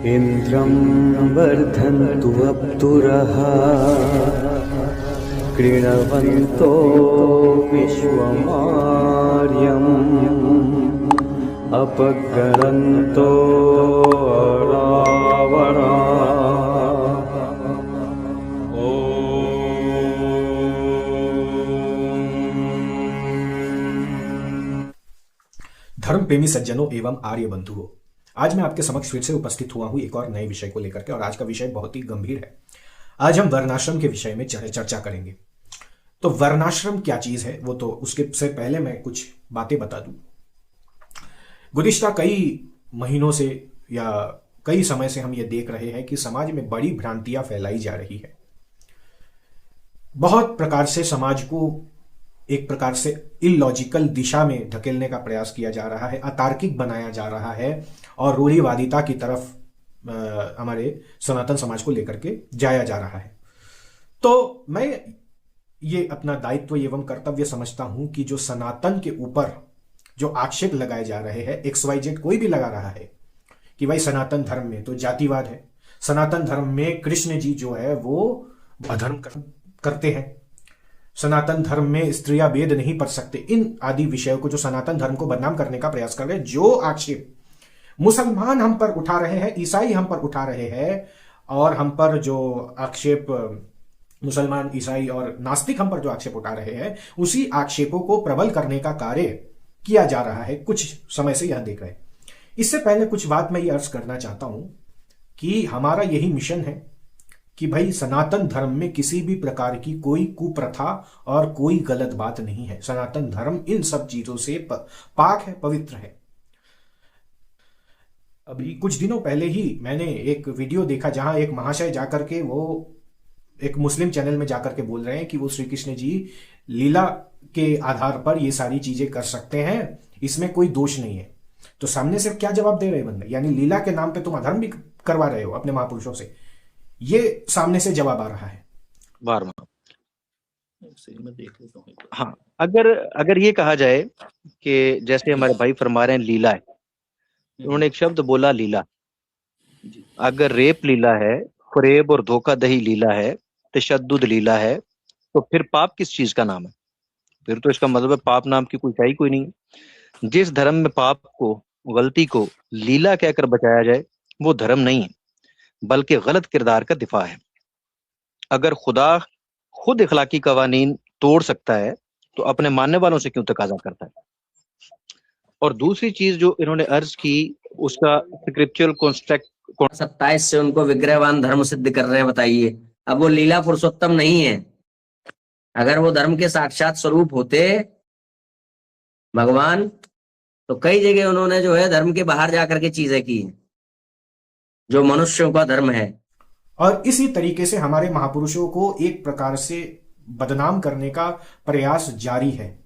इन्द्रं वर्धन्तु अप्सुरः कृणवन्तो विश्वमार्यम् अपगरन्तो रावणा। धर्म प्रेमी सज्जनों एवं आर्य बंधुओं, आज मैं आपके समक्ष फिर से उपस्थित हुआ हूं एक और नए विषय को लेकर के। और आज का विषय बहुत ही गंभीर है। आज हम वर्णाश्रम के विषय में चर्चा करेंगे। तो वर्णाश्रम क्या चीज है वो तो उसके से पहले मैं कुछ बातें बता दूं। गुज़िश्ता कई महीनों से या कई समय से हम ये देख रहे हैं कि समाज में बड़ी भ्रांतियां फैलाई जा रही है। बहुत प्रकार से समाज को एक प्रकार से इलॉजिकल दिशा में धकेलने का प्रयास किया जा रहा है, अतार्किक बनाया जा रहा है और रूढ़िवादिता की तरफ हमारे सनातन समाज को लेकर के जाया जा रहा है। तो मैं ये अपना दायित्व एवं कर्तव्य समझता हूं कि जो सनातन के ऊपर जो आक्षेप लगाए जा रहे हैं, XYZ कोई भी लगा रहा है कि भाई सनातन धर्म में तो जातिवाद है, सनातन धर्म में कृष्ण जी जो है वो अधर्म करते हैं, सनातन धर्म में स्त्रियां वेद नहीं पढ़ सकते, इन आदि विषयों को जो सनातन धर्म को बदनाम करने का प्रयास कर रहे हैं, जो आक्षेप मुसलमान हम पर उठा रहे हैं, ईसाई हम पर उठा रहे हैं, और हम पर जो आक्षेप मुसलमान, ईसाई और नास्तिक हम पर जो आक्षेप उठा रहे हैं, उसी आक्षेपों को प्रबल करने का कार्य किया जा रहा है। कुछ समय से यह देख रहे हैं। इससे पहले कुछ बात मैं ये अर्ज करना चाहता हूं कि हमारा यही मिशन है कि भाई सनातन धर्म में किसी भी प्रकार की कोई कुप्रथा और कोई गलत बात नहीं है। सनातन धर्म इन सब चीजों से पाक है, पवित्र है। अभी कुछ दिनों पहले ही मैंने एक वीडियो देखा जहां एक महाशय जाकर के वो एक मुस्लिम चैनल में जाकर के बोल रहे हैं कि वो श्री कृष्ण जी लीला के आधार पर ये सारी चीजें कर सकते हैं, इसमें कोई दोष नहीं है। तो सामने से क्या जवाब दे रहे हैं बंदे, यानी लीला के नाम पे तुम अधर्म भी करवा रहे हो अपने महापुरुषों से, ये सामने से जवाब आ रहा है बार बार। हाँ, अगर ये कहा जाए कि जैसे हमारे भाई फरमा रहे हैं लीला है, उन्होंने एक शब्द बोला लीला। अगर रेप लीला है, फरेब और धोखाधड़ी लीला है, तशद्दुद लीला है, तो फिर पाप किस चीज का नाम है? फिर तो इसका मतलब है पाप नाम की कोई नहीं है। जिस धर्म में पाप को, गलती को लीला कहकर बचाया जाए वो धर्म नहीं है, बल्कि गलत किरदार का दिफा है। अगर खुदा खुद इखलाकी कवानीन तोड़ सकता है तो अपने मानने वालों से क्यों तकाजा करता है? और दूसरी चीज जो इन्होंने अर्ज की, उसका स्क्रिप्चुरल कॉन्स्ट्रक्ट 27 से उनको विग्रहवान धर्म सिद्ध कर रहे हैं। बताइए, अब वो लीला पुरुषोत्तम नहीं है। अगर वो धर्म के साक्षात स्वरूप होते भगवान, तो कई जगह उन्होंने जो है धर्म के बाहर जाकर के चीजें की जो मनुष्यों का धर्म है। और इसी तरीके से हमारे महापुरुषों को एक प्रकार से बदनाम करने का प्रयास जारी है।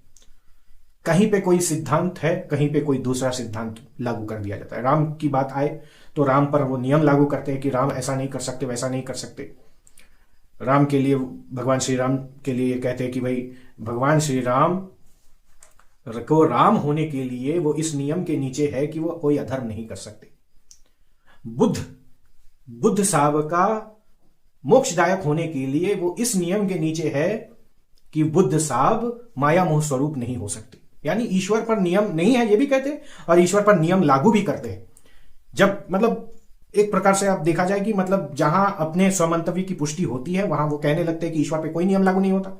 कहीं पे कोई सिद्धांत है, कहीं पे कोई दूसरा सिद्धांत लागू कर दिया जाता है। राम की बात आए तो राम पर वो नियम लागू करते हैं कि राम ऐसा नहीं कर सकते, वैसा नहीं कर सकते। राम के लिए, भगवान श्री राम के लिए कहते हैं कि भाई भगवान श्री राम को राम होने के लिए वो इस नियम के नीचे है कि वो कोई अधर्म नहीं कर सकते। बुद्ध साहब का मोक्षदायक होने के लिए वो इस नियम के नीचे है कि बुद्ध साहब माया मोह स्वरूप नहीं हो सकते। यानी ईश्वर पर नियम नहीं है ये भी कहते हैं और ईश्वर पर नियम लागू भी करते हैं। जब मतलब एक प्रकार से आप देखा जाए कि मतलब जहां अपने स्वमंतव्य की पुष्टि होती है वहां वो कहने लगते हैं कि ईश्वर पे कोई नियम लागू नहीं होता,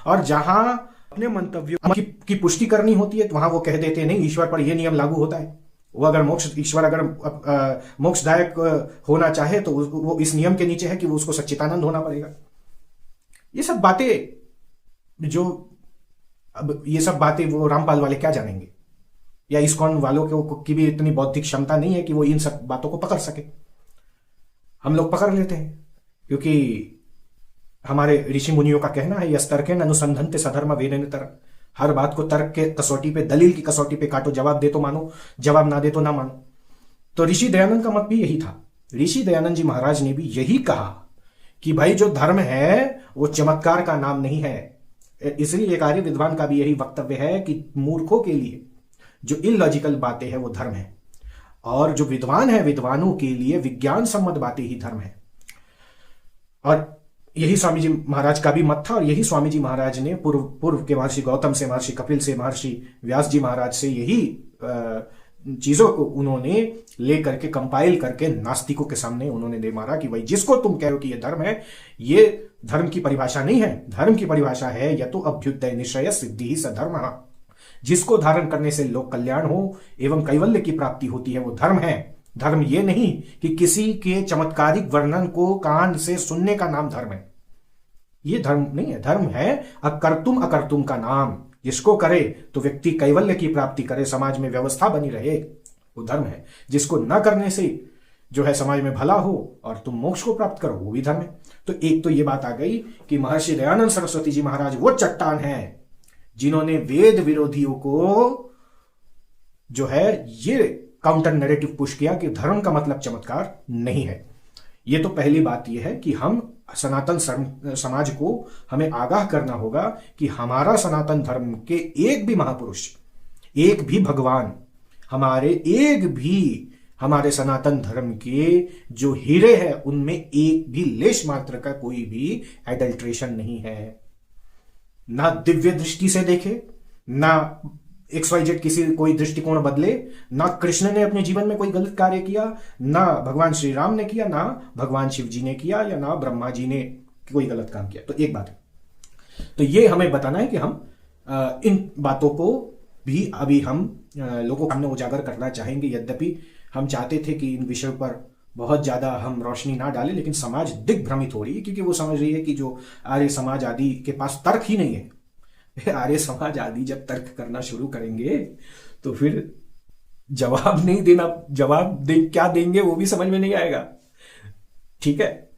और जहां अपने मंतव्यों की पुष्टि करनी होती है तो वहां वो कह देते हैं नहीं, ईश्वर पर यह नियम लागू होता है। वो अगर ईश्वर अगर मोक्षदायक होना चाहे तो वो इस नियम के नीचे है कि वो उसको सच्चिदानंद होना पड़ेगा। ये सब बातें वो रामपाल वाले क्या जानेंगे, या इस्कॉन वालों की भी इतनी बौद्धिक क्षमता नहीं है कि वो इन सब बातों को पकड़ सके। हम लोग पकड़ लेते हैं क्योंकि हमारे ऋषि मुनियों का कहना है यस्तर्केन अनुसंधन्ते सधर्म वेदेनेतर। हर बात को तर्क के कसौटी पे, दलील की कसौटी पे काटो, जवाब दे तो मानो, जवाब ना दे तो ना मानो। तो ऋषि दयानंद का मत भी यही था। ऋषि दयानंद जी महाराज ने भी यही कहा कि भाई जो धर्म है वो चमत्कार का नाम नहीं है। इसलिए एक आर्य विद्वान का भी यही वक्तव्य है कि मूर्खों के लिए जो इलॉजिकल बातें हैं वो धर्म है। और जो विद्वान है, विद्वानों के लिए विज्ञान सम्मत बातें ही धर्म है। और यही स्वामी जी महाराज का भी मत था, और यही स्वामी जी महाराज ने पूर्व के महर्षि गौतम से, महर्षि कपिल से, महर्षि व्यास जी महाराज से यही चीजों को उन्होंने लेकर के कंपाइल करके नास्तिकों के सामने उन्होंने दे मारा कि भाई जिसको तुम कह रहे हो कि ये धर्म है, ये धर्म की परिभाषा नहीं है। धर्म की परिभाषा है या तो अभ्युदय निश्चय सिद्धि ही सधर्म, जिसको धारण करने से लोक कल्याण हो एवं कैवल्य की प्राप्ति होती है वो धर्म है। धर्म ये नहीं कि किसी के चमत्कारिक वर्णन को कान से सुनने का नाम धर्म है, ये धर्म नहीं है। धर्म है अकर्तुम अकर्तुम का नाम, जिसको करे तो व्यक्ति कैवल्य की प्राप्ति करे, समाज में व्यवस्था बनी रहे, वो धर्म है। जिसको न करने से जो है समाज में भला हो और तुम मोक्ष को प्राप्त करो, वो भी धर्म है। तो एक तो ये बात आ गई कि महर्षि दयानंद सरस्वती जी महाराज वो चट्टान है जिन्होंने वेद विरोधियों को जो है ये काउंटर नैरेटिव पुश किया कि धर्म का मतलब चमत्कार नहीं है। ये तो पहली बात ये है कि हम सनातन समाज को हमें आगाह करना होगा कि हमारा सनातन धर्म के एक भी महापुरुष, एक भी भगवान, हमारे सनातन धर्म के जो हीरे हैं उनमें एक भी लेश मात्र का कोई भी एडल्ट्रेशन नहीं है। ना दिव्य दृष्टि से देखे, ना XYZ किसी कोई दृष्टिकोण बदले, ना कृष्ण ने अपने जीवन में कोई गलत कार्य किया, ना भगवान श्री राम ने किया, ना भगवान शिव जी ने किया, या ना ब्रह्मा जी ने कोई गलत काम किया। तो एक बात है, तो ये हमें बताना है कि हम इन बातों को भी अभी हम लोगों के सामने उजागर करना चाहेंगे। यद्यपि हम चाहते थे कि इन विषयों पर बहुत ज्यादा हम रोशनी ना डालें, लेकिन समाज दिग्भ्रमित हो रही है क्योंकि वो समझ रही है कि जो आर्य समाज आदि के पास तर्क ही नहीं है। आर्य समाज आदि जब तर्क करना शुरू करेंगे तो फिर जवाब नहीं देना, क्या देंगे वो भी समझ में नहीं आएगा। ठीक है,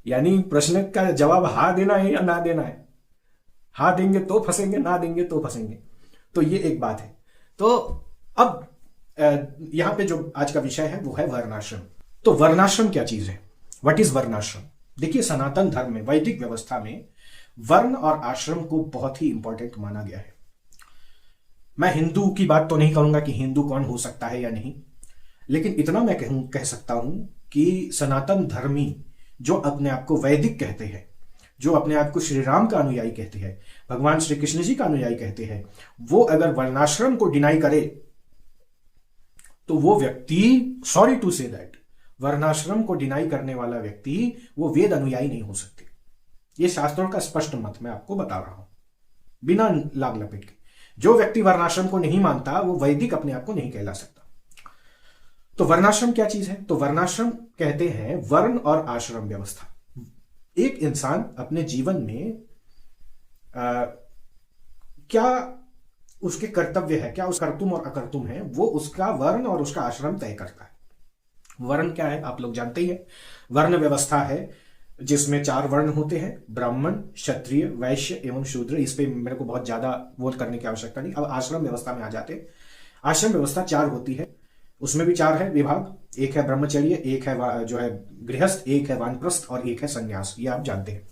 यानी प्रश्न का जवाब हाँ देना है या ना देना है। हाँ देंगे तो फंसेंगे, ना देंगे तो फंसेंगे। तो ये एक बात है। तो अब यहां पे जो आज का विषय है वो है वर्णाश्रम। तो वर्णाश्रम क्या चीज है? व्हाट इज वर्णाश्रम? देखिए, सनातन धर्म में, वैदिक व्यवस्था में वर्ण और आश्रम को बहुत ही इंपॉर्टेंट माना गया है। मैं हिंदू की बात तो नहीं करूंगा कि हिंदू कौन हो सकता है या नहीं, लेकिन इतना मैं कह सकता हूं कि सनातन धर्मी जो अपने आप को वैदिक कहते हैं, जो अपने आप को श्री राम का अनुयायी कहते हैं, भगवान श्री कृष्ण जी का अनुयायी कहते हैं, वो अगर वर्णाश्रम को डिनाई करे तो वो व्यक्ति, सॉरी टू से दैट, वर्णाश्रम को डिनाई करने वाला व्यक्ति वो वेद अनुयायी नहीं हो सकते। ये शास्त्रों का स्पष्ट मत मैं आपको बता रहा हूं बिना लाग लपेट के। जो व्यक्ति वर्णाश्रम को नहीं मानता वो वैदिक अपने आप को नहीं कहला सकता। तो वर्णाश्रम क्या चीज है? तो वर्णाश्रम कहते हैं वर्ण और आश्रम व्यवस्था। एक इंसान अपने जीवन में क्या उसके कर्तव्य है, क्या उस कर्तुम और अकर्तुम है, वो उसका वर्ण और उसका आश्रम तय करता है। वर्ण क्या है आप लोग जानते ही हैं। वर्ण व्यवस्था है जिसमें 4 वर्ण होते हैं, ब्राह्मण, क्षत्रिय, वैश्य एवं शूद्र। इस पे मेरे को बहुत ज्यादा वो करने की आवश्यकता नहीं। अब आश्रम व्यवस्था में आ जाते हैं। आश्रम व्यवस्था 4 होती है, उसमें भी 4 है विभाग। एक है ब्रह्मचर्य, एक है जो है गृहस्थ, एक है वानप्रस्थ और एक है संन्यास। ये आप जानते हैं।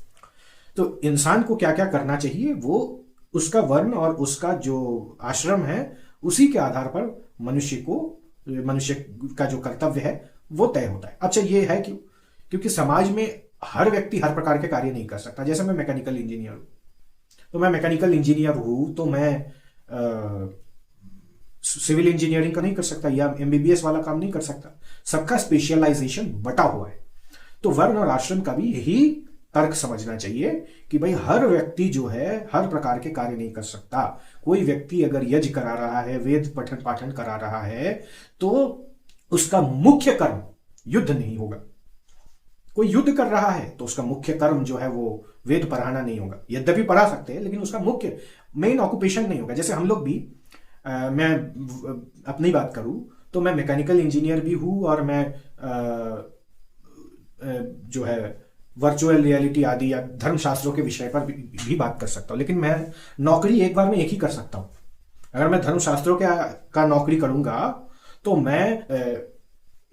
तो इंसान को क्या क्या करना चाहिए, वो उसका वर्ण और उसका जो आश्रम है उसी के आधार पर मनुष्य का जो कर्तव्य है वो तय होता है। अच्छा, ये है क्योंकि समाज में हर व्यक्ति हर प्रकार के कार्य नहीं कर सकता। जैसे मैं मैकेनिकल इंजीनियर हूं, तो मैं मैकेनिकल इंजीनियर हूं तो मैं सिविल इंजीनियरिंग का नहीं कर सकता या MBBS वाला काम नहीं कर सकता। सबका स्पेशलाइजेशन बटा हुआ है। तो वर्ण और आश्रम का भी यही तर्क समझना चाहिए कि भाई हर व्यक्ति जो है हर प्रकार के कार्य नहीं कर सकता। कोई व्यक्ति अगर यज्ञ करा रहा है, वेद पठन पाठन करा रहा है, तो उसका मुख्य कर्म युद्ध नहीं होगा। कोई युद्ध कर रहा है तो उसका मुख्य कर्म जो है वो वेद पढ़ाना नहीं होगा। यद्यपि पढ़ा सकते हैं लेकिन उसका मुख्य मेन ऑक्यूपेशन नहीं होगा। जैसे हम लोग भी, मैं अपनी बात करूं तो मैं मैकेनिकल इंजीनियर भी हूं और मैं जो है वर्चुअल रियलिटी आदि या धर्मशास्त्रों के विषय पर भी बात कर सकता हूं, लेकिन मैं नौकरी एक बार में एक ही कर सकता हूं। अगर मैं धर्मशास्त्रों का नौकरी करूंगा तो मैं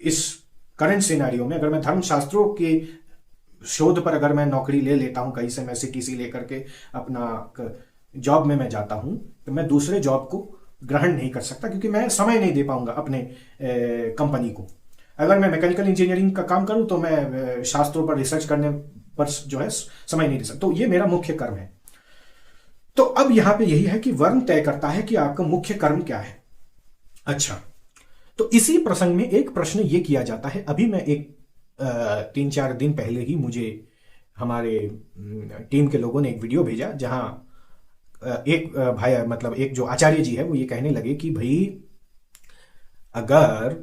इस करंट सिनेरियो में अगर मैं धर्मशास्त्रों के शोध पर अगर मैं नौकरी ले लेता हूं, कहीं से मैं CTC लेकर के अपना जॉब में मैं जाता हूं, तो मैं दूसरे जॉब को ग्रहण नहीं कर सकता, क्योंकि मैं समय नहीं दे पाऊंगा अपने कंपनी को। अगर मैं मैकेनिकल इंजीनियरिंग का काम करूं तो मैं शास्त्रों पर रिसर्च करने पर जो है समय नहीं दे सकता। तो ये मेरा मुख्य कर्म है। तो अब यहां पे यही है कि वर्ण तय करता है कि आपका मुख्य कर्म क्या है। अच्छा, तो इसी प्रसंग में एक प्रश्न ये किया जाता है। अभी मैं एक 3-4 दिन पहले ही मुझे हमारे टीम के लोगों ने एक वीडियो भेजा, जहां एक भाई, मतलब एक जो आचार्य जी है, वो ये कहने लगे कि भाई अगर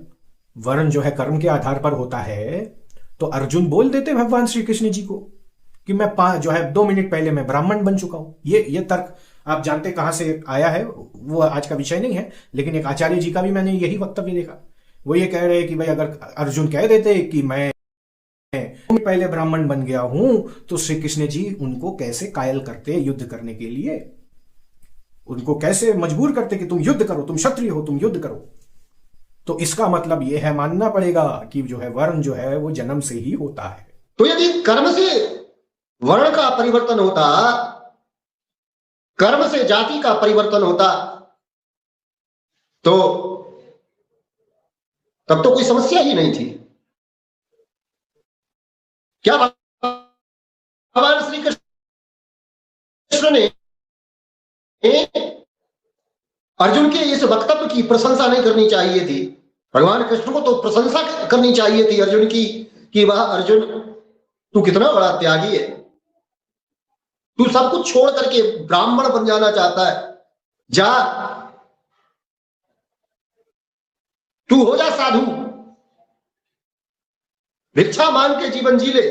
वर्ण जो है कर्म के आधार पर होता है तो अर्जुन बोल देते भगवान श्री कृष्ण जी को कि मैं जो है 2 मिनट पहले मैं ब्राह्मण बन चुका हूं। ये तर्क आप जानते कहां से आया है, वो आज का विषय नहीं है, लेकिन एक आचार्य जी का भी मैंने यही वक्तव्य देखा। वो ये कह रहे हैं कि भाई अगर अर्जुन कह देते कि मैं पहले ब्राह्मण बन गया हूं, तो श्री कृष्ण जी उनको कैसे कायल करते युद्ध करने के लिए, उनको कैसे मजबूर करते कि तुम युद्ध करो, तुम क्षत्रिय हो, तुम युद्ध करो। तो इसका मतलब यह है, मानना पड़ेगा कि जो है वर्ण जो है वो जन्म से ही होता है। तो यदि कर्म से वर्ण का परिवर्तन होता, कर्म से जाति का परिवर्तन होता, तो तब तो कोई समस्या ही नहीं थी। क्या भगवान श्री कृष्ण ने अर्जुन के इस वक्तव्य की प्रशंसा नहीं करनी चाहिए थी? भगवान कृष्ण को तो प्रशंसा करनी चाहिए थी अर्जुन की, कि वह अर्जुन तू कितना बड़ा त्यागी है, तू सब कुछ छोड़ करके ब्राह्मण बन जाना चाहता है, जा तू हो जा साधु, भिक्षा मांग के जीवन जी ले,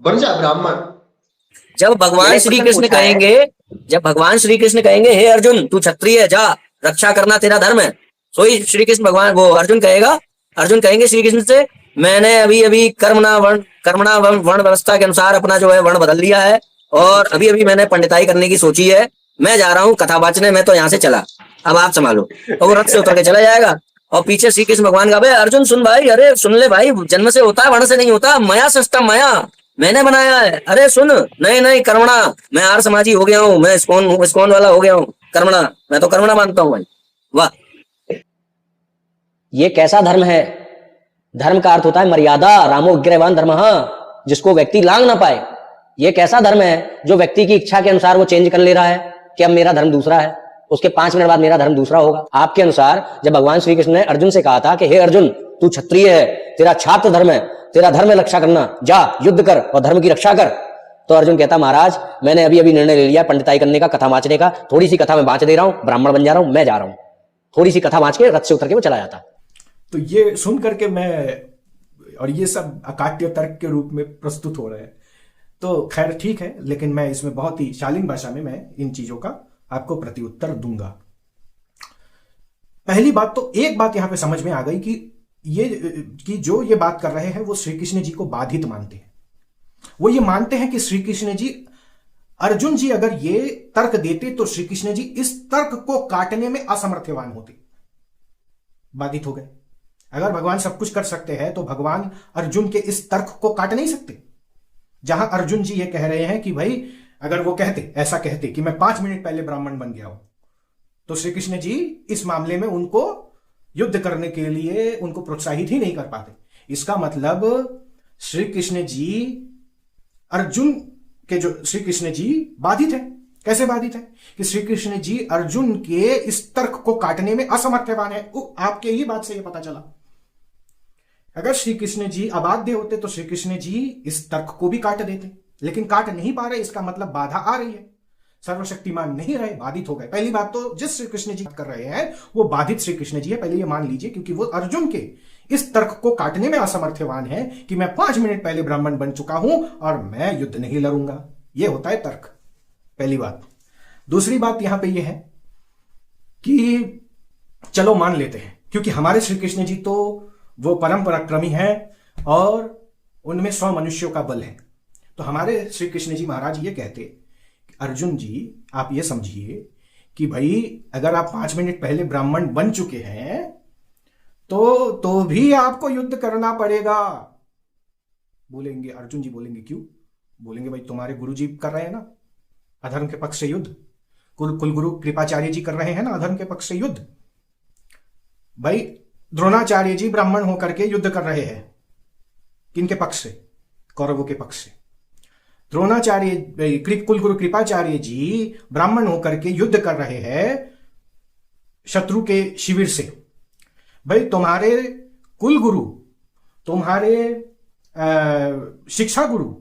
बन जा ब्राह्मण। जब भगवान श्री कृष्ण कहेंगे हे अर्जुन तू क्षत्रिय है, जा रक्षा करना तेरा धर्म है, सोई श्री कृष्ण भगवान वो अर्जुन कहेंगे श्री कृष्ण से, मैंने अभी अभी कर्मणा वर्ण व्यवस्था के अनुसार अपना जो है वर्ण बदल लिया है, और अभी अभी मैंने पंडिताई करने की सोची है, मैं जा रहा हूँ कथा वाचने, मैं तो यहाँ से चला, अब आप संभालो। और वो रथ से उतर के चला जाएगा, और पीछे श्री कृष्ण भगवान का, भाई अर्जुन सुन भाई, अरे सुन ले भाई, जन्म से होता है वर्ण से नहीं होता, मया सिस्टम मया, मैंने बनाया है, अरे सुन, नहीं कर्मणा, मैं आर्य समाजी हो गया हूँ, मैं इस्कॉन वाला हो गया हूँ, कर्मणा, मैं तो कर्मणा मानता हूँ भाई। वाह, ये कैसा धर्म है? धर्म का अर्थ होता है मर्यादा, रामो विग्रहवान धर्म, जिसको व्यक्ति लांघ ना पाए। ये कैसा धर्म है जो व्यक्ति की इच्छा के अनुसार वो चेंज कर ले रहा है कि अब मेरा धर्म दूसरा है, उसके 5 मिनट बाद मेरा धर्म दूसरा होगा। आपके अनुसार जब भगवान श्री कृष्ण ने अर्जुन से कहा था कि हे अर्जुन तू क्षत्रिय है, तेरा छात्र धर्म है, तेरा धर्म है रक्षा करना, जा युद्ध कर और धर्म की रक्षा कर, तो अर्जुन कहता महाराज मैंने अभी अभी निर्णय ले लिया पंडिताई करने का, कथा वाचने का, थोड़ी सी कथा मैं वाच दे रहा हूँ, ब्राह्मण बन जा रहा हूँ, मैं जा रहा हूँ, थोड़ी सी कथा वाच के रथ से उतर के वो चला जाता। तो ये सुन करके मैं, और ये सब अकाट्य तर्क के रूप में प्रस्तुत हो रहे हैं, तो खैर ठीक है, लेकिन मैं इसमें बहुत ही शालीन भाषा में मैं इन चीजों का आपको प्रत्युत्तर दूंगा। पहली बात तो एक बात यहां पे समझ में आ गई कि जो ये बात कर रहे हैं वो श्री कृष्ण जी को बाधित मानते हैं। वो ये मानते हैं कि श्री कृष्ण जी, अर्जुन जी अगर ये तर्क देते तो श्री कृष्ण जी इस तर्क को काटने में असमर्थवान होते, बाधित हो गए। अगर भगवान सब कुछ कर सकते हैं तो भगवान अर्जुन के इस तर्क को काट नहीं सकते। जहां अर्जुन जी ये कह रहे हैं कि भाई अगर वो ऐसा कहते कि मैं 5 मिनट पहले ब्राह्मण बन गया हूं, तो श्री कृष्ण जी इस मामले में उनको युद्ध करने के लिए उनको प्रोत्साहित ही नहीं कर पाते। इसका मतलब श्री कृष्ण जी अर्जुन के, जो श्री कृष्ण जी बाधित है। कैसे बाधित है? कि श्री कृष्ण जी अर्जुन के इस तर्क को काटने में असमर्थवान है। आपके ही बात से यह पता चला। अगर श्री कृष्ण जी अबाध्य होते तो श्री कृष्ण जी इस तर्क को भी काट देते, लेकिन काट नहीं पा रहे, इसका मतलब बाधा आ रही है, सर्वशक्तिमान नहीं रहे, बाधित हो गए। पहली बात तो जिस श्री कृष्ण जी कर रहे हैं वो बाधित श्री कृष्ण जी है, पहले ये मान लीजिए, क्योंकि वो अर्जुन के इस तर्क को काटने में असमर्थवान है कि मैं 5 मिनट पहले ब्राह्मण बन चुका हूं और मैं युद्ध नहीं लड़ूंगा। यह होता है तर्क, पहली बात। दूसरी बात यहां पे यह है कि चलो मान लेते हैं, क्योंकि हमारे श्री कृष्ण जी तो वो परम पराक्रमी है और उनमें 100 मनुष्यों का बल है। तो हमारे श्री कृष्ण जी महाराज ये कहते, अर्जुन जी आप ये समझिए कि भाई अगर आप 5 मिनट पहले ब्राह्मण बन चुके हैं तो भी आपको युद्ध करना पड़ेगा। बोलेंगे अर्जुन जी, बोलेंगे क्यों? बोलेंगे भाई तुम्हारे गुरु जी कर रहे हैं ना अधर्म के पक्ष से युद्ध, कुलगुरु कृपाचार्य जी कर रहे हैं ना अधर्म के पक्ष से युद्ध। भाई द्रोणाचार्य जी ब्राह्मण होकर के युद्ध कर रहे हैं, किनके पक्ष से? कौरवों के पक्ष से। द्रोणाचार्य कुलगुरु कृपाचार्य जी ब्राह्मण होकर के युद्ध कर रहे हैं शत्रु के शिविर से। भाई तुम्हारे कुलगुरु, तुम्हारे शिक्षा गुरु,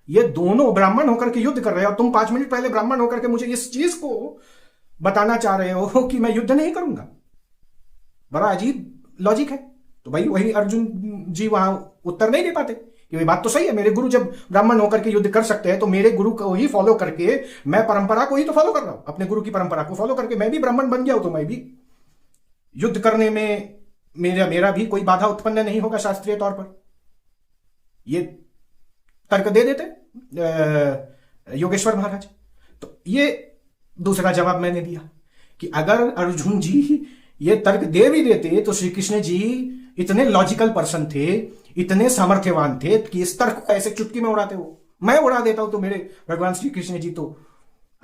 ये दोनों ब्राह्मण होकर के युद्ध कर रहे हैं और तुम 5 मिनट पहले ब्राह्मण होकर के मुझे इस चीज को बताना चाह रहे हो कि मैं युद्ध नहीं करूंगा। बड़ा अजीब लॉजिक है। तो भाई वही अर्जुन जी वहां उत्तर नहीं दे पाते कि ये बात तो सही है, मेरे गुरु जब ब्राह्मण होकर के युद्ध कर सकते हैं तो मेरे गुरु को ही फॉलो करके, मैं परंपरा को ही तो फॉलो कर रहा हूं, अपने गुरु की परंपरा को फॉलो करके मैं भी ब्राह्मण बन गया हूं, तो मैं भी युद्ध करने में मेरा भी कोई बाधा उत्पन्न नहीं होगा शास्त्रीय तौर पर। ये तर्क दे देते योगेश्वर महाराज। तो ये दूसरा जवाब मैंने दिया कि अगर अर्जुन जी ये तर्क दे भी देते तो श्री कृष्ण जी इतने लॉजिकल पर्सन थे, इतने सामर्थ्यवान थे कि इस तर्क को ऐसे चुटकी में उड़ाते हो। मैं उड़ा देता हूं तो मेरे भगवान श्री कृष्ण जी तो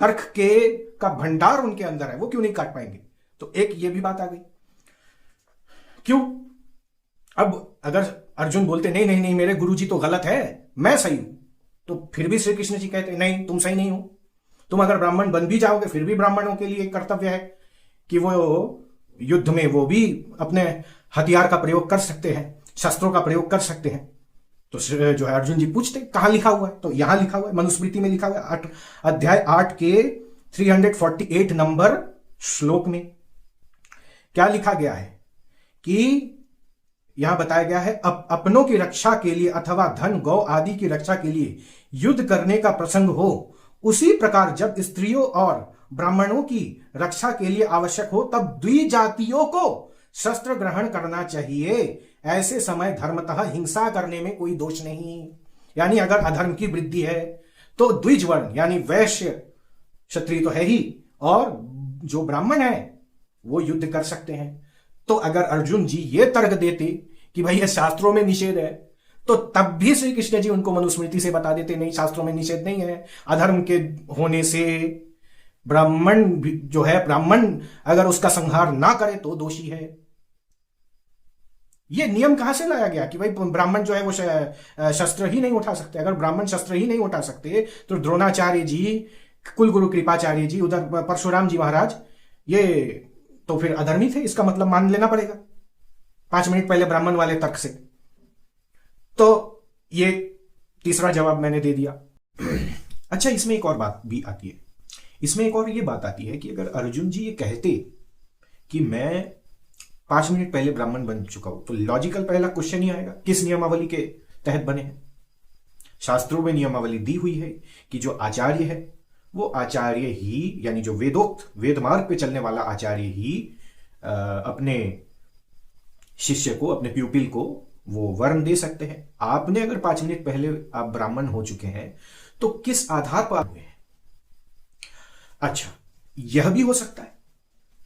तर्क के का भंडार उनके अंदर है, वो क्यों नहीं काट पाएंगे? तो एक ये भी बात आ गई। क्यों? अब अगर अर्जुन बोलते नहीं नहीं नहीं मेरे गुरुजी तो गलत है, मैं सही हूं, तो फिर भी श्री कृष्ण जी कहते नहीं तुम सही नहीं हो। तुम अगर ब्राह्मण बन भी जाओगे फिर भी ब्राह्मणों के लिए कर्तव्य है कि वो युद्ध में वो भी अपने हथियार का प्रयोग कर सकते हैं, शस्त्रों का प्रयोग कर सकते हैं। तो जो है अर्जुन जी पूछते कहां लिखा हुआ है? तो यहां लिखा हुआ है, मनुस्मृति में लिखा हुआ है, अध्याय 8 के 348 नंबर श्लोक में क्या लिखा गया है कि यहां बताया गया है अपनों की रक्षा के लिए अथवा धन गौ आदि की रक्षा के लिए युद्ध करने का प्रसंग हो, उसी प्रकार जब स्त्रियों और ब्राह्मणों की रक्षा के लिए आवश्यक हो तब द्विजातियों को शस्त्र ग्रहण करना चाहिए। ऐसे समय धर्मतः हिंसा करने में कोई दोष नहीं। यानी अगर अधर्म की वृद्धि है तो द्विज वर्ण यानी वैश्य क्षत्रिय तो है ही, और जो ब्राह्मण है वो युद्ध कर सकते हैं। तो अगर अर्जुन जी ये तर्क देते कि भाई ये शास्त्रों में निषेध है, तो तब भी श्री कृष्ण जी उनको मनुस्मृति से बता देते नहीं शास्त्रों में निषेध नहीं है। अधर्म के होने से ब्राह्मण जो है, ब्राह्मण अगर उसका संहार ना करे तो दोषी है। ये नियम कहां से लाया गया कि भाई ब्राह्मण जो है वो शस्त्र ही नहीं उठा सकते? अगर ब्राह्मण शस्त्र ही नहीं उठा सकते तो द्रोणाचार्य जी, कुलगुरु कृपाचार्य जी, उधर परशुराम जी महाराज, ये तो फिर अधर्मी थे, इसका मतलब मान लेना पड़ेगा 5 मिनट पहले ब्राह्मण वाले तर्क से। तो ये तीसरा जवाब मैंने दे दिया। अच्छा, इसमें एक और बात भी आती है। इसमें एक और ये बात आती है कि अगर अर्जुन जी ये कहते कि मैं 5 मिनट पहले ब्राह्मण बन चुका हूं, तो लॉजिकल पहला क्वेश्चन ही आएगा किस नियमावली के तहत बने हैं? शास्त्रों में नियमावली दी हुई है कि जो आचार्य है वो आचार्य ही, यानी जो वेदोक्त वेद मार्ग पे चलने वाला आचार्य ही अपने शिष्य को, अपने प्यूपिल को वो वर्ण दे सकते हैं। आपने अगर 5 मिनट पहले आप ब्राह्मण हो चुके हैं तो किस आधार पर हुए हैं? अच्छा, यह भी हो सकता है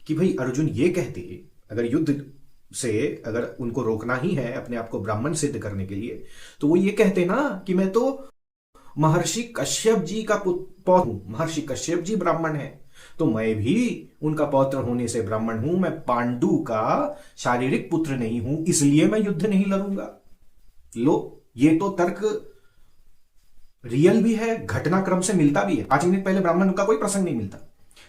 कि भाई अर्जुन ये कहते, अगर युद्ध से अगर उनको रोकना ही है अपने आप को ब्राह्मण सिद्ध करने के लिए, तो वो ये कहते ना कि मैं तो महर्षि कश्यप जी का पौत्र हूं, महर्षि कश्यप जी ब्राह्मण है तो मैं भी उनका पौत्र होने से ब्राह्मण हूं, मैं पांडु का शारीरिक पुत्र नहीं हूं, इसलिए मैं युद्ध नहीं लड़ूंगा। लो, ये तो तर्क रियल भी है, घटनाक्रम से मिलता भी है। 5 मिनट पहले ब्राह्मण का कोई प्रसंग नहीं मिलता,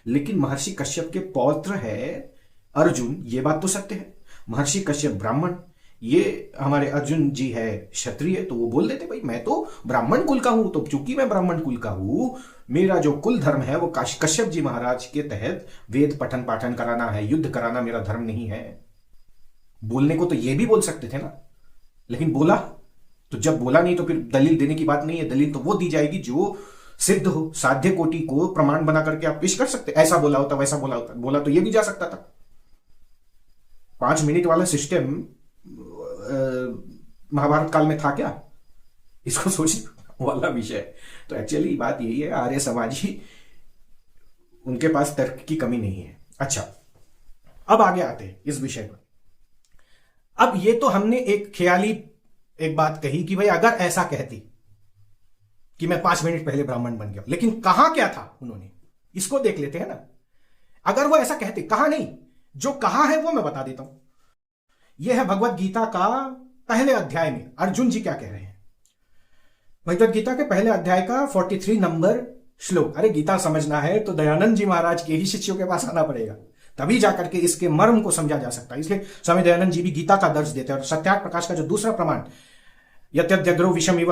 लेकिन महर्षि कश्यप के पौत्र है अर्जुन, ये बात तो सत्य है। महर्षि कश्यप ब्राह्मण, ये हमारे अर्जुन जी है क्षत्रिय, तो वो बोल देते भाई मैं तो ब्राह्मण कुल का हूं, तो चूंकि मैं ब्राह्मण कुल का हूं, मेरा जो कुल धर्म है वो कश्यप जी महाराज के तहत वेद पठन पाठन कराना है, युद्ध कराना मेरा धर्म नहीं है। बोलने को तो ये भी बोल सकते थे ना, लेकिन बोला तो जब बोला नहीं तो फिर दलील देने की बात नहीं है। दलील तो वो दी जाएगी जो सिद्ध हो, साध्य कोटि को प्रमाण बना करके आप पेश कर सकते। ऐसा बोला होता, वैसा बोला होता, बोला तो ये भी जा सकता था। 5 मिनट वाला सिस्टम महाभारत काल में था क्या? इसको सोचने वाला विषय। तो एक्चुअली बात यही है, आर्य समाजी उनके पास तर्क की कमी नहीं है। अच्छा, अब आगे आते हैं इस विषय पर। अब ये तो हमने एक ख्याली एक बात कही कि भाई अगर ऐसा कहती कि मैं 5 मिनट पहले ब्राह्मण बन गया, लेकिन कहां क्या था उन्होंने, इसको देख लेते हैं ना। अगर वो ऐसा कहते, कहा नहीं, जो कहा है वो मैं बता देता हूं। यह है भगवत गीता का पहले अध्याय में अर्जुन जी क्या कह रहे हैं। भगवत गीता के पहले अध्याय का 43 नंबर श्लोक। अरे गीता समझना है तो दयानंद जी महाराज के ही शिष्यों के पास आना पड़ेगा, तभी जाकर के इसके मर्म को समझा जा सकता है। इसलिए स्वामी दयानंद जी भी गीता का दर्श देते हैं। और सत्यार्थ प्रकाश का जो दूसरा प्रमाण यत्यद्यग्रो विषमिव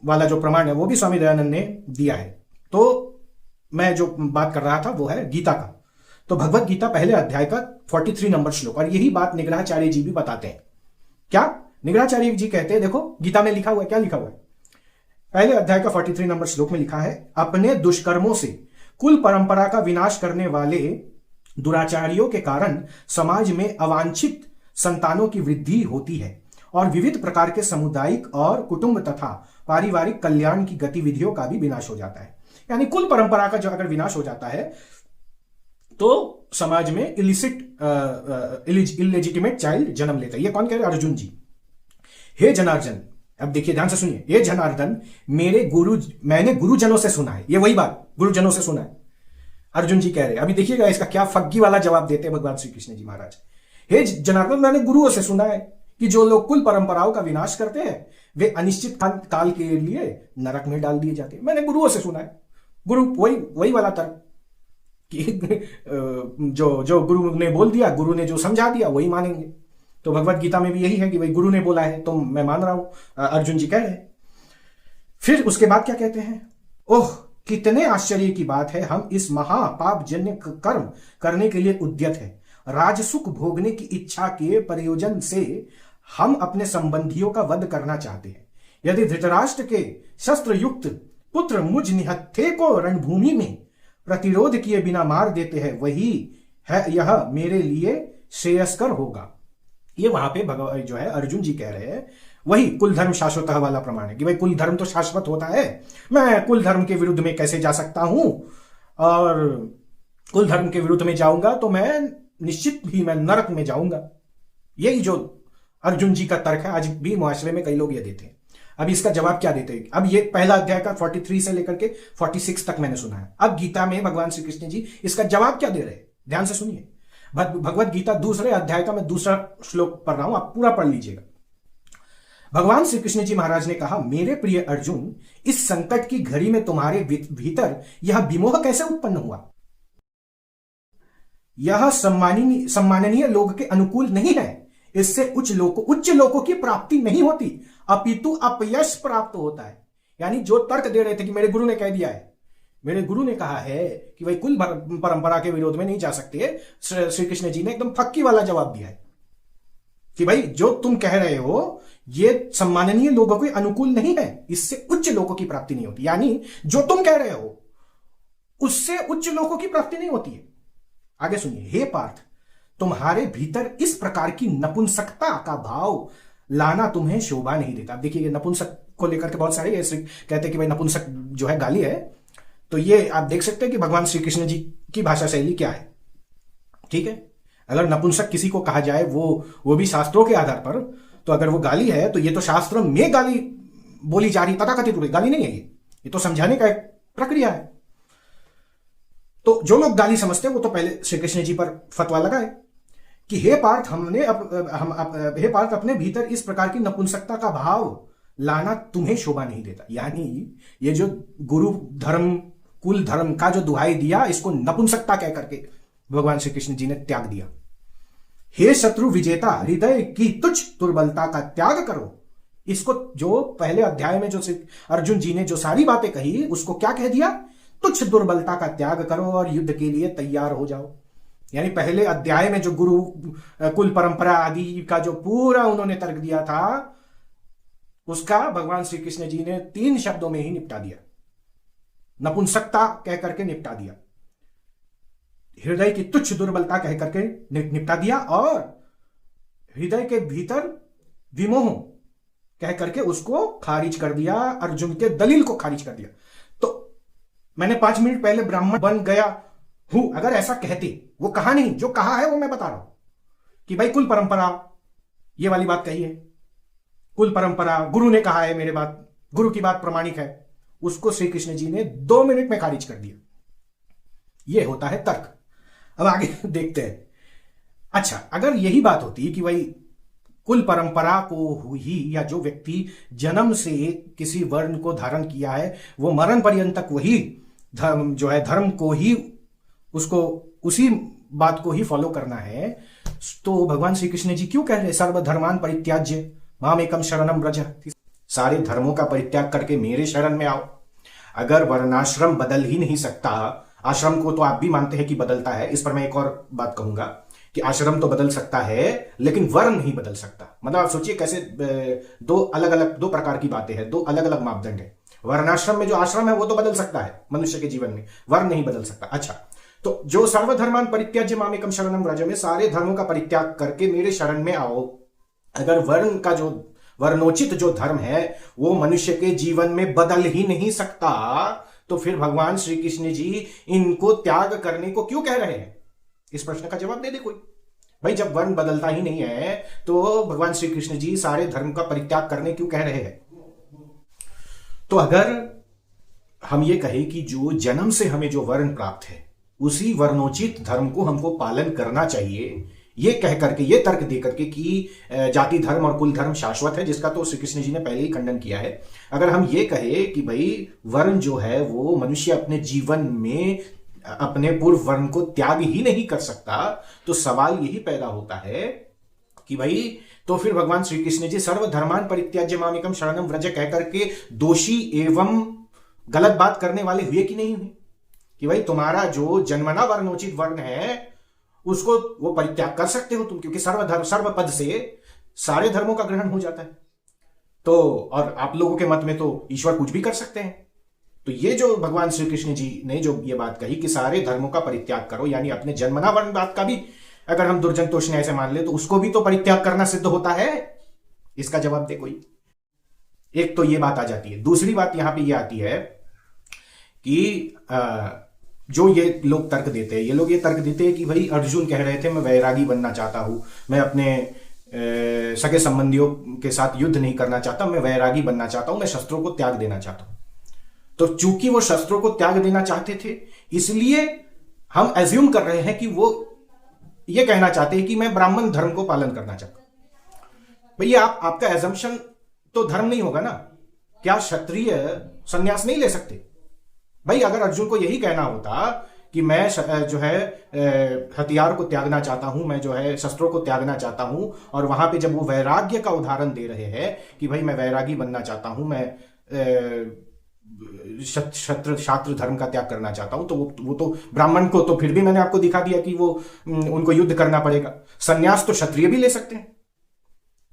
वाला जो प्रमाण है वो भी स्वामी दयानंद ने दिया है। तो मैं जो बात कर रहा था वो है गीता का। तो भगवत गीता पहले अध्याय का 43 नंबर श्लोक, और यही बात निग्रहाचार्य जी भी बताते हैं। क्या निग्रहाचार्य जी कहते हैं, देखो गीता में लिखा हुआ है, क्या लिखा हुआ है पहले अध्याय का 43 नंबर श्लोक में लिखा है, अपने दुष्कर्मों से कुल परंपरा का विनाश करने वाले दुराचारियों के कारण समाज में अवांछित संतानों की वृद्धि होती है और विविध प्रकार के सामुदायिक और कुटुंब तथा पारिवारिक कल्याण की गतिविधियों का भी विनाश हो जाता है। यानी कुल परंपरा का जो अगर विनाश हो जाता है तो समाज में इलेजिटिमेट चाइल्ड जन्म लेता है। ये कौन कह रहे हैं? अर्जुन जी। हे जनार्दन, अब देखिए ध्यान से सुनिए, हे जनार्दन मैंने गुरुजनों से सुना है, ये वही बात गुरुजनों से सुना है अर्जुन जी कह रहे हैं। अभी देखिएगा इसका क्या फग्गी वाला जवाब देते हैं भगवान श्री कृष्ण जी महाराज। हे जनार्दन, मैंने गुरुओं से सुना है कि जो लोग कुल परंपराओं का विनाश करते हैं वे अनिश्चित काल के लिए नरक में डाल दिए जाते हैं। मैंने गुरुओं से सुना है। गुरु वही वाला तर्क कि जो गुरु ने बोल दिया, गुरु ने जो समझा दिया वही मानेंगे। तो भगवत गीता में भी यही है कि भाई गुरु ने बोला है तो मैं मान रहा हूं, अर्जुन जी कह रहे हैं। फिर उसके बाद क्या कहते हैं, ओह कितने आश्चर्य की बात है, हम इस महापाप जन्य कर्म करने के लिए उद्यत है। राजसुख भोगने की इच्छा के प्रयोजन से हम अपने संबंधियों का वध करना चाहते हैं। यदि धृतराष्ट्र के शस्त्र युक्त पुत्र मुझ निहत्थे को रणभूमि में प्रतिरोध किए बिना मार देते हैं, वही है यह मेरे लिए श्रेयस्कर होगा। ये वहां पे जो है अर्जुन जी कह रहे हैं, वही कुल धर्म शाश्वत वाला प्रमाण है कि भाई कुल धर्म तो शाश्वत होता है, मैं कुल धर्म के विरुद्ध में कैसे जा सकता हूं, और कुल धर्म के विरुद्ध में जाऊंगा तो मैं निश्चित ही मैं नरक में जाऊंगा। यही जो अर्जुन जी का तर्क है, आज भी मुआशरे में कई लोग ये देते हैं। अब इसका जवाब क्या देते हैं? अब ये पहला अध्याय का 43 से लेकर के 46 तक मैंने सुना है। अब गीता में भगवान श्री कृष्ण जी इसका जवाब क्या दे रहे हैं, ध्यान से सुनिए। भगवत गीता दूसरे अध्याय का मैं दूसरा श्लोक पढ़ रहा हूं, आप पूरा पढ़ लीजिएगा। भगवान श्री कृष्ण जी महाराज ने कहा, मेरे प्रिय अर्जुन, इस संकट की घड़ी में तुम्हारे भीतर यह विमोह कैसे उत्पन्न हुआ? यह सम्माननीय लोग के अनुकूल नहीं है। इससे उच्च लोगों की प्राप्ति नहीं होती, अपितु अपयश प्राप्त होता है। यानी जो तर्क दे रहे थे कि मेरे गुरु ने कह दिया है, मेरे गुरु ने कहा है कि भाई कुल परंपरा के विरोध में नहीं जा सकते, श्री कृष्ण जी ने एकदम फक्की वाला जवाब दिया है कि भाई जो तुम कह रहे हो ये सम्माननीय लोगों के अनुकूल नहीं है, इससे उच्च लोगों की प्राप्ति नहीं होती। यानी जो तुम कह रहे हो उससे उच्च लोगों की प्राप्ति नहीं होती है। आगे सुनिए, हे पार्थ, तुम्हारे भीतर इस प्रकार की नपुंसकता का भाव लाना तुम्हें शोभा नहीं देता। अब देखिए नपुंसक को लेकर के बहुत सारे ऐसे कहते हैं कि भाई नपुंसक जो है गाली है, तो ये आप देख सकते हैं कि भगवान श्री कृष्ण जी की भाषा शैली क्या है। ठीक है, अगर नपुंसक किसी को कहा जाए वो भी शास्त्रों के आधार पर, तो अगर वो गाली है तो ये तो शास्त्र में गाली बोली जा रही, तथाकथित गाली नहीं है, ये तो समझाने का एक प्रक्रिया है। तो जो लोग गाली समझते हैं वो तो पहले श्री कृष्ण जी पर फतवा लगाए कि हे पार्थ, हे पार्थ, अपने भीतर इस प्रकार की नपुंसकता का भाव लाना तुम्हें शोभा नहीं देता। यानी ये जो गुरु धर्म कुल धर्म का जो दुहाई दिया, इसको नपुंसकता कह करके भगवान श्री कृष्ण जी ने त्याग दिया। हे शत्रु विजेता, हृदय की तुच्छ दुर्बलता का त्याग करो। इसको जो पहले अध्याय में जो अर्जुन जी ने जो सारी बातें कही, उसको क्या कह दिया? तुच्छ दुर्बलता का त्याग करो और युद्ध के लिए तैयार हो जाओ। यानी पहले अध्याय में जो गुरु कुल परंपरा आदि का जो पूरा उन्होंने तर्क दिया था, उसका भगवान श्री कृष्ण जी ने 3 शब्दों में ही निपटा दिया, नपुंसकता कह करके निपटा दिया, हृदय की तुच्छ दुर्बलता कह करके निपटा दिया, और हृदय के भीतर विमोह कह करके उसको खारिज कर दिया, अर्जुन के दलील को खारिज कर दिया। तो मैंने 5 मिनट पहले ब्राह्मण बन गया हूं, अगर ऐसा कहते, वो कहा नहीं, जो कहा है वो मैं बता रहा हूं कि भाई कुल परंपरा, ये वाली बात कही है, कुल परंपरा गुरु ने कहा है, मेरे बात गुरु की बात प्रमाणिक है, उसको श्री कृष्ण जी ने 2 मिनट में खारिज कर दिया। यह होता है तर्क। अब आगे देखते हैं। अच्छा, अगर यही बात होती कि भाई कुल परंपरा को ही, या जो व्यक्ति जन्म से किसी वर्ण को धारण किया है वो मरण पर्यंत तक वही धर्म जो है, धर्म को ही, उसको उसी बात को ही फॉलो करना है, तो भगवान श्री कृष्ण जी क्यों कह रहे सर्वधर्मान परित्याज्य मामेकम शरणम व्रज, सारे धर्मों का परित्याग करके मेरे शरण में आओ। अगर वर्णाश्रम बदल ही नहीं सकता, आश्रम को तो आप भी मानते हैं कि बदलता है, इस पर मैं एक और बात कहूंगा कि आश्रम तो बदल सकता है लेकिन वर्ण नहीं बदल सकता। मतलब आप सोचिए कैसे दो प्रकार की बातें हैं, दो अलग अलग मापदंड है। वर्णाश्रम में जो आश्रम है वो तो बदल सकता है मनुष्य के जीवन में, वर्ण नहीं बदल सकता। अच्छा, तो जो सर्वधर्मान परित्याज्य मामेकम शरणम व्रज में सारे धर्मों का परित्याग करके मेरे शरण में आओ, अगर वर्ण का जो वर्णोचित जो धर्म है वो मनुष्य के जीवन में बदल ही नहीं सकता, तो फिर भगवान श्री कृष्ण जी इनको त्याग करने को क्यों कह रहे हैं? इस प्रश्न का जवाब दे दे कोई। भाई जब वर्ण बदलता ही नहीं है तो भगवान श्री कृष्ण जी सारे धर्म का परित्याग करने क्यों कह रहे हैं? तो अगर हम ये कहें कि जो जन्म से हमें जो वर्ण प्राप्त है उसी वर्णोचित धर्म को हमको पालन करना चाहिए, ये कह करके, ये तर्क दे करके कि जाति धर्म और कुल धर्म शाश्वत है, जिसका तो श्री कृष्ण जी ने पहले ही खंडन किया है। अगर हम ये कहे कि भाई वर्ण जो है वो मनुष्य अपने जीवन में अपने पूर्व वर्ण को त्याग ही नहीं कर सकता, तो सवाल यही पैदा होता है कि भाई तो फिर भगवान श्री कृष्ण जी सर्वधर्मान परित्याज्य मामेकम शरणम व्रज कह करके दोषी एवं गलत बात करने वाले हुए कि नहीं हुए? कि भाई तुम्हारा जो जन्मना वर्णोचित वर्ण है उसको वो परित्याग कर सकते हो तुम, क्योंकि सर्व पद से सारे धर्मों का ग्रहण हो जाता है। तो और आप लोगों के मत में तो ईश्वर कुछ भी कर सकते हैं। तो ये जो भगवान श्री कृष्ण जी ने जो ये बात कही कि सारे धर्मों का परित्याग करो, यानी अपने जन्मना वर्ण बात का भी अगर हम दुर्जनतोष न्याय से मान ले तो उसको भी तो परित्याग करना सिद्ध होता है। इसका जवाब दे कोई। एक तो ये बात आ जाती है। दूसरी बात यहां पे ये आती है कि जो ये लोग तर्क देते हैं, ये लोग ये तर्क देते हैं कि भाई अर्जुन कह रहे थे मैं वैरागी बनना चाहता हूं, मैं अपने सगे संबंधियों के साथ युद्ध नहीं करना चाहता, मैं वैरागी बनना चाहता हूं, मैं शस्त्रों को त्याग देना चाहता हूं। तो चूंकि वो शस्त्रों को त्याग देना चाहते थे इसलिए हम एज्यूम कर रहे हैं कि वो ये कहना चाहते हैं कि मैं ब्राह्मण धर्म को पालन करना चाहता हूं। भैया आपका एजम्पशन तो धर्म नहीं होगा ना। क्या क्षत्रिय संन्यास नहीं ले सकते? भाई अगर अर्जुन को यही कहना होता कि मैं जो है हथियार को त्यागना चाहता हूं, मैं जो है शस्त्रों को त्यागना चाहता हूं, और वहां पे जब वो वैराग्य का उदाहरण दे रहे हैं कि भाई मैं वैरागी बनना चाहता हूं, मैं छात्र धर्म का त्याग करना चाहता हूं, तो वो तो ब्राह्मण को तो फिर भी मैंने आपको दिखा दिया कि वो उनको युद्ध करना पड़ेगा। संन्यास तो क्षत्रिय भी ले सकते हैं।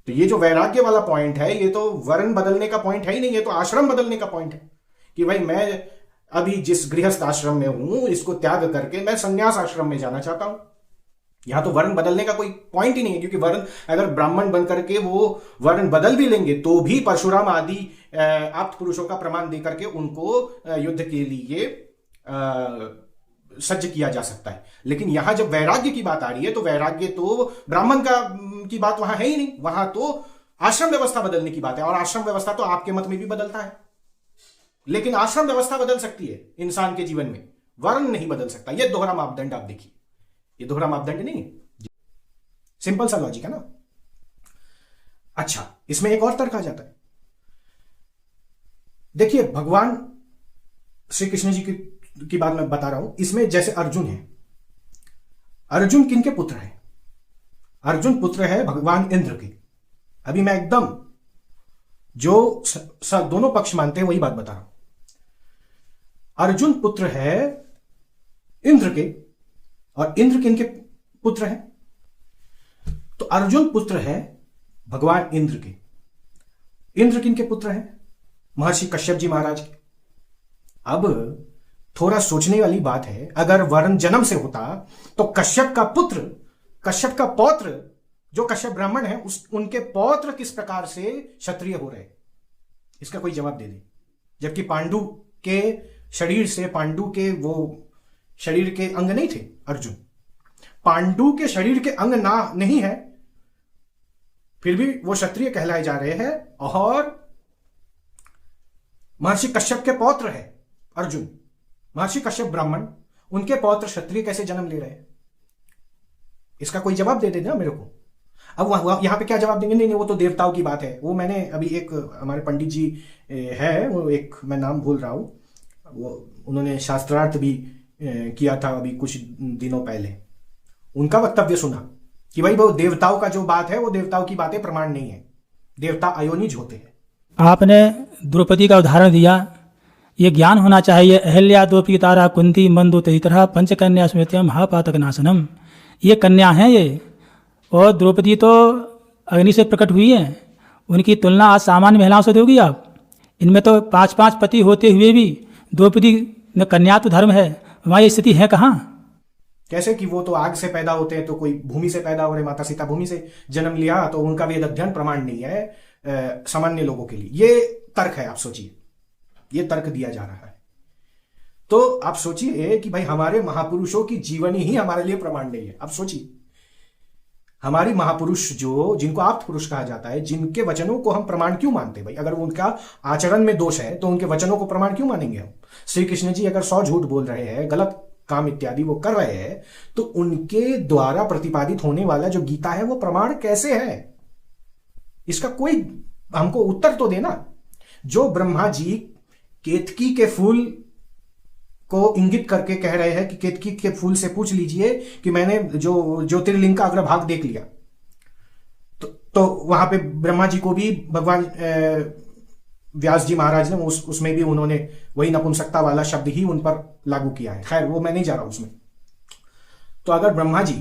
तो ये जो वैराग्य वाला पॉइंट है ये तो वर्ण बदलने का पॉइंट है ही नहीं, ये तो आश्रम बदलने का पॉइंट है कि भाई मैं अभी जिस गृहस्थ आश्रम में हूं इसको त्याग करके मैं संन्यास आश्रम में जाना चाहता हूं। यहां तो वर्ण बदलने का कोई पॉइंट ही नहीं है, क्योंकि वर्ण अगर ब्राह्मण बन करके वो वर्ण बदल भी लेंगे तो भी परशुराम आदि आप्त पुरुषों का प्रमाण दे करके उनको युद्ध के लिए सज्ज किया जा सकता है। लेकिन यहां जब वैराग्य की बात आ रही है तो वैराग्य तो ब्राह्मण की बात वहां है ही नहीं, वहां तो आश्रम व्यवस्था बदलने की बात है। और आश्रम व्यवस्था तो आपके मत में भी बदलता है, लेकिन आश्रम व्यवस्था बदल सकती है इंसान के जीवन में, वर्ण नहीं बदल सकता। यह दोहरा मापदंड आप देखिए, ये दोहरा मापदंड नहीं है, सिंपल सा लॉजिक है ना। अच्छा, इसमें एक और तर्क आ जाता है। देखिए भगवान श्री कृष्ण जी की बात मैं बता रहा हूं। इसमें जैसे अर्जुन है, अर्जुन किनके पुत्र है? अर्जुन पुत्र है भगवान इंद्र के। अभी मैं एकदम जो दोनों पक्ष मानते हैं वही बात बता रहा हूं। अर्जुन पुत्र है इंद्र के, और इंद्र किनके पुत्र है? तो अर्जुन पुत्र है भगवान इंद्र के। इंद्र किनके पुत्र है? महर्षि कश्यप जी महाराज के। अब थोड़ा सोचने वाली बात है, अगर वर्ण जन्म से होता तो कश्यप का पुत्र, कश्यप का पौत्र जो कश्यप ब्राह्मण है उनके पौत्र किस प्रकार से क्षत्रिय हो रहे? इसका कोई जवाब दे दे। जबकि पांडु के शरीर से, पांडु के वो शरीर के अंग नहीं थे अर्जुन, पांडु के शरीर के अंग ना नहीं है, फिर भी वो क्षत्रिय कहलाए जा रहे हैं। और महर्षि कश्यप के पौत्र है अर्जुन, महर्षि कश्यप ब्राह्मण, उनके पौत्र क्षत्रिय कैसे जन्म ले रहे हैं? इसका कोई जवाब दे देना मेरे को। अब यहाँ पे क्या जवाब देंगे, नहीं नहीं वो तो देवताओं की बात है। वो मैंने अभी एक हमारे पंडित जी है, वो एक मैं नाम भूल रहा हूँ, वो उन्होंने शास्त्रार्थ भी किया था अभी कुछ दिनों पहले। उनका वक्तव्य सुना कि भाई वो देवताओं का जो बात है वो देवताओं की बातें प्रमाण नहीं है, देवता अयोनिज होते हैं। आपने द्रौपदी का उदाहरण दिया, ये ज्ञान होना चाहिए। अहल्या द्रौपदी तारा कुंती मंदु तैतरहा पंचकन्या स्मृत्यम महापातक नाशनम। ये कन्या हैं ये, और द्रौपदी तो अग्नि से प्रकट हुई है। उनकी तुलना आज सामान्य महिलाओं से दोगी आप? इनमें तो 5-5 पति होते हुए भी द्रौपदी में कन्यात्व धर्म है, वहाँ ये स्थिति है कहाँ? कैसे कि वो तो आग से पैदा होते हैं, तो कोई भूमि से पैदा हो रहे, माता सीता भूमि से जन्म लिया, तो उनका वेद अध्ययन प्रमाण नहीं है सामान्य लोगों के लिए। ये तर्क है, आप सोचिए, ये तर्क दिया जा रहा है। तो आप सोचिए कि भाई हमारे महापुरुषों की जीवनी ही हमारे लिए प्रमाण नहीं है। आप सोचिए, हमारी महापुरुष जो जिनको आप्त पुरुष कहा जाता है, जिनके वचनों को हम प्रमाण क्यों मानते हैं भाई? अगर उनका आचरण में दोष है तो उनके वचनों को प्रमाण क्यों मानेंगे हम? श्री कृष्ण जी अगर 100 झूठ बोल रहे हैं, गलत काम इत्यादि वो कर रहे हैं, तो उनके द्वारा प्रतिपादित होने वाला जो गीता है वो प्रमाण कैसे है? इसका कोई हमको उत्तर तो देना। जो ब्रह्मा जी केतकी के फूल को इंगित करके कह रहे हैं कि केतकी के फूल से पूछ लीजिए कि मैंने जो ज्योतिर्लिंग का अग्रभाग देख लिया, तो वहां पे ब्रह्मा जी को भी भगवान व्यास जी महाराज ने उसमें भी उन्होंने वही नपुंसकता वाला शब्द ही उन पर लागू किया है। खैर वो मैं नहीं जा रहा उसमें। तो अगर ब्रह्मा जी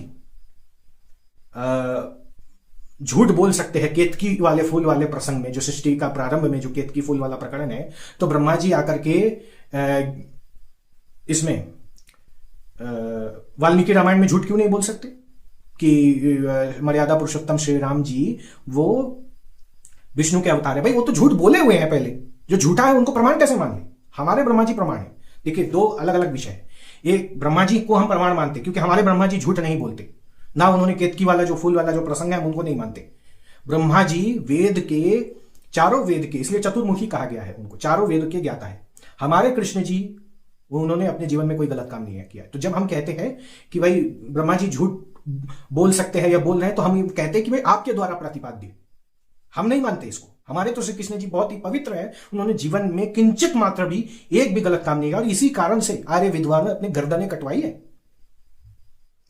झूठ बोल सकते हैं केतकी वाले फूल वाले प्रसंग में, जो सृष्टि का प्रारंभ में जो केतकी फूल वाला प्रकरण है, तो ब्रह्मा जी आकर के इसमें वाल्मीकि रामायण में झूठ क्यों नहीं बोल सकते कि मर्यादा पुरुषोत्तम श्री राम जी वो विष्णु के अवतार है? भाई वो तो झूठ बोले हुए हैं पहले, जो झूठा है उनको प्रमाण कैसे मान ले? हमारे ब्रह्मा जी प्रमाण है। देखिए, दो अलग अलग विषय है। एक, ब्रह्मा जी को हम प्रमाण मानते क्योंकि हमारे ब्रह्मा जी झूठ नहीं बोलते, ना उन्होंने केतकी वाला जो फूल वाला जो प्रसंग है हम उनको नहीं मानते। ब्रह्मा जी वेद के, चारों वेद के, इसलिए चतुर्मुखी कहा गया है उनको, चारों वेद के ज्ञाता है। हमारे कृष्ण जी वो उन्होंने अपने जीवन में कोई गलत काम नहीं किया। तो जब हम कहते हैं कि भाई ब्रह्मा जी झूठ बोल सकते हैं या बोल रहे हैं, तो हम कहते हैं कि भाई आपके द्वारा प्रतिपाद्य, हम नहीं मानते इसको। हमारे तो श्री कृष्ण जी बहुत ही पवित्र है, उन्होंने जीवन में किंचित मात्र भी एक भी गलत काम नहीं किया, और इसी कारण से आर्य विद्वान ने अपने गर्दनें कटवाई है।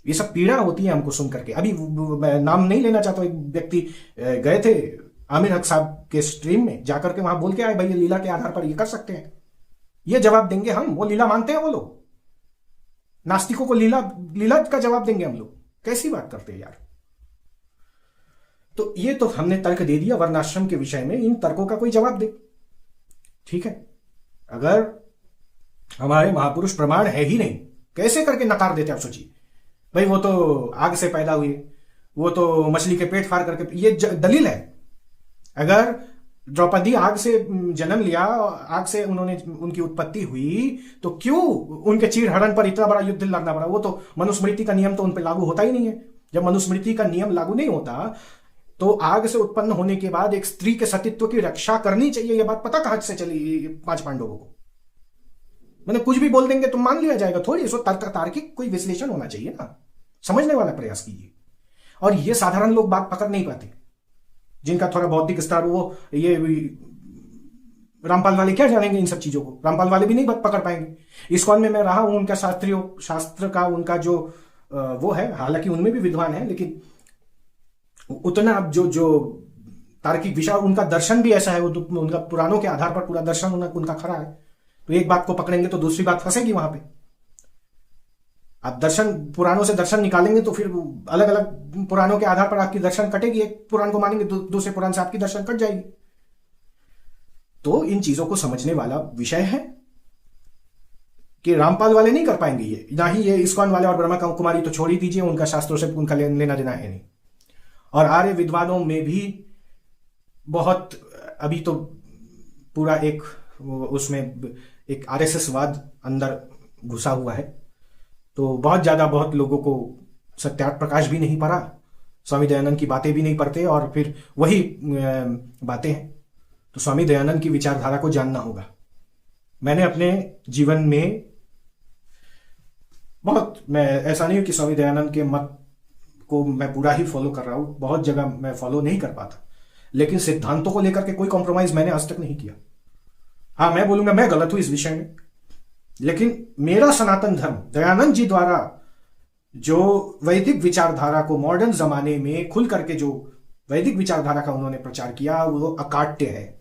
ये सब पीड़ा होती है हमको सुन करके। अभी मैं नाम नहीं लेना चाहता, एक व्यक्ति गए थे आमिर हक साहब के स्ट्रीम में, जाकर के वहां बोल के आए भाई ये लीला के आधार पर ये कर सकते हैं। ये जवाब देंगे हम? वो लीला मानते हैं वो लोग? नास्तिकों को लीला का जवाब देंगे हम लोग? कैसी बात करते हैं यार। तो ये तो हमने तर्क दे दिया वर्णाश्रम के विषय में, इन तर्कों का कोई जवाब दे। ठीक है, अगर हमारे महापुरुष प्रमाण है ही नहीं, कैसे करके नकार देते? आप सोचिए भाई, वो तो आग से पैदा हुए, वो तो मछली के पेट फाड़ करके, ये दलील है। अगर द्रौपदी आग से जन्म लिया, आग से उनकी उत्पत्ति हुई, तो क्यों उनके चीरहरण पर इतना बड़ा युद्ध लड़ना पड़ा? वो तो मनुस्मृति का नियम तो उन पर लागू होता ही नहीं है। जब मनुस्मृति का नियम लागू नहीं होता, तो आग से उत्पन्न होने के बाद एक स्त्री के सतीत्व की रक्षा करनी चाहिए। यह बात पता कहां से चली 5 पांडवों को? मैंने कुछ भी बोल देंगे तो मान लिया जाएगा थोड़ी, इसको तार्किक कोई विश्लेषण होना चाहिए ना, समझने वाला प्रयास कीजिए। और ये साधारण लोग बात पकड़ नहीं पाते, जिनका थोड़ा बौद्धिक स्तर, वो ये रामपाल वाले क्या जानेंगे इन सब चीजों को? रामपाल वाले भी नहीं पकड़ पाएंगे। इस्कॉन में मैं रहा हूं, उनका शास्त्र का उनका जो वो है, हालांकि उनमें भी विद्वान है, लेकिन उतना जो तार्किक विषय, उनका दर्शन भी ऐसा है, वो उनका पुराणों के आधार पर पूरा दर्शन उनका खरा है। तो एक बात को पकड़ेंगे तो दूसरी बात फंसेगी वहां पे। आप दर्शन, पुराणों से दर्शन निकालेंगे तो फिर अलग अलग पुराणों के आधार पर आपकी दर्शन कटेगी। एक पुराण को मानेंगे दूसरे पुराण से आपकी दर्शन कट जाएगी। तो इन चीजों को समझने वाला विषय है कि रामपाल वाले नहीं कर पाएंगे ये, ना ही ये इस्कॉन वाले और ब्रह्मा कुमारी तो छोड़ ही दीजिए, उनका शास्त्रों से उनका लेना देना है नहीं। और आर्य विद्वानों में भी बहुत, अभी तो पूरा एक उसमें एक आरएसएसवाद अंदर घुसा हुआ है, तो बहुत लोगों को सत्यार्थ प्रकाश भी नहीं पड़ा, स्वामी दयानंद की बातें भी नहीं पढ़ते, और फिर वही बातें हैं। तो स्वामी दयानंद की विचारधारा को जानना होगा। मैंने अपने जीवन में मैं ऐसा नहीं हूं कि स्वामी दयानंद के मत को मैं पूरा ही फॉलो कर रहा हूं, बहुत जगह मैं फॉलो नहीं कर पाता, लेकिन सिद्धांतों को लेकर के कोई कॉम्प्रोमाइज मैंने आज तक नहीं किया। हाँ, मैं बोलूंगा मैं गलत हूं इस विषय में, लेकिन मेरा सनातन धर्म दयानंद जी द्वारा जो वैदिक विचारधारा को मॉडर्न जमाने में खुल करके जो वैदिक विचारधारा का उन्होंने प्रचार किया वो अकाट्य है,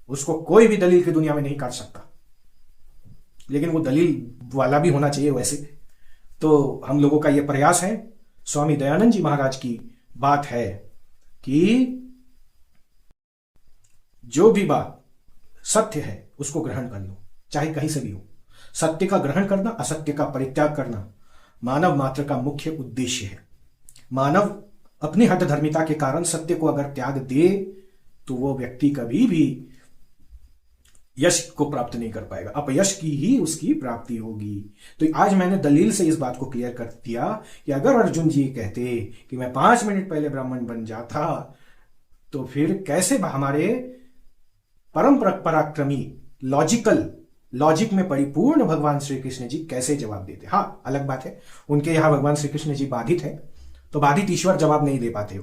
उसको कोई भी दलील की दुनिया में नहीं काट सकता, लेकिन वो दलील वाला भी होना चाहिए वैसे। तो हम लोगों का ये प्रयास है, स्वामी दयानंद जी महाराज की बात है कि जो भी बात सत्य है उसको ग्रहण कर लो, चाहे कहीं से भी हो। सत्य का ग्रहण करना, असत्य का परित्याग करना मानव मात्र का मुख्य उद्देश्य है। मानव अपनी हठधर्मिता के कारण सत्य को अगर त्याग दे तो वो व्यक्ति कभी भी यश को प्राप्त नहीं कर पाएगा, अपयश की ही उसकी प्राप्ति होगी। तो आज मैंने दलील से इस बात को क्लियर कर दिया कि अगर अर्जुन जी कहते कि मैं 5 मिनट पहले ब्राह्मण बन जाता तो फिर कैसे हमारे परम पराक्रमी लॉजिक में परिपूर्ण भगवान श्री कृष्ण जी कैसे जवाब देते। हाँ, अलग बात है उनके यहां भगवान श्री कृष्ण जी बाधित है, तो बाधित ईश्वर जवाब नहीं दे पाते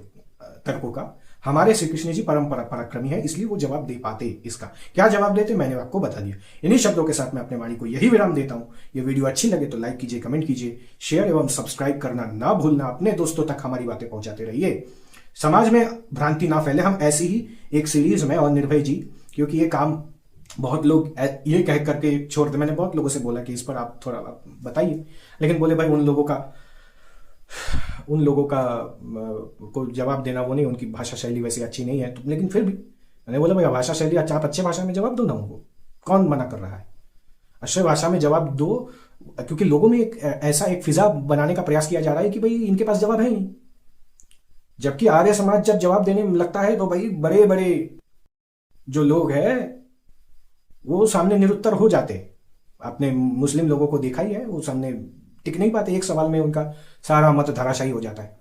तर्कों का। हमारे श्री कृष्ण जी परम पराक्रमी है, इसलिए वो जवाब दे पाते। इसका क्या जवाब देते मैंने आपको बता दिया। इन्हीं शब्दों के साथ मैं अपने वाणी को यही विराम देता हूं। ये वीडियो अच्छी लगे तो लाइक कीजिए, कमेंट कीजिए, शेयर एवं सब्सक्राइब करना ना भूलना। अपने दोस्तों तक हमारी बातें पहुंचाते रहिए, समाज में भ्रांति ना फैले। हम ऐसी ही एक सीरीज में और निर्भय जी, क्योंकि ये काम बहुत लोग ये कह करके छोड़ते, मैंने बहुत लोगों से बोला कि इस पर आप थोड़ा बताइए, लेकिन बोले भाई उन लोगों का को जवाब देना वो नहीं, उनकी भाषा शैली वैसी अच्छी नहीं है। तो लेकिन फिर भी मैंने बोला भाई भाषा शैली अच्छा, आप अच्छे भाषा में जवाब दो ना, उनको कौन मना कर रहा है, अच्छे भाषा में जवाब दो। क्योंकि लोगों में ऐसा एक फिजा बनाने का प्रयास किया जा रहा है कि भाई इनके पास जवाब है नहीं, जबकि आर्य समाज जब जवाब देने में लगता है तो भाई बड़े बड़े जो लोग हैं वो सामने निरुत्तर हो जाते। आपने मुस्लिम लोगों को देखा ही है, वो सामने टिक नहीं पाते, एक सवाल में उनका सारा मत धराशायी हो जाता है।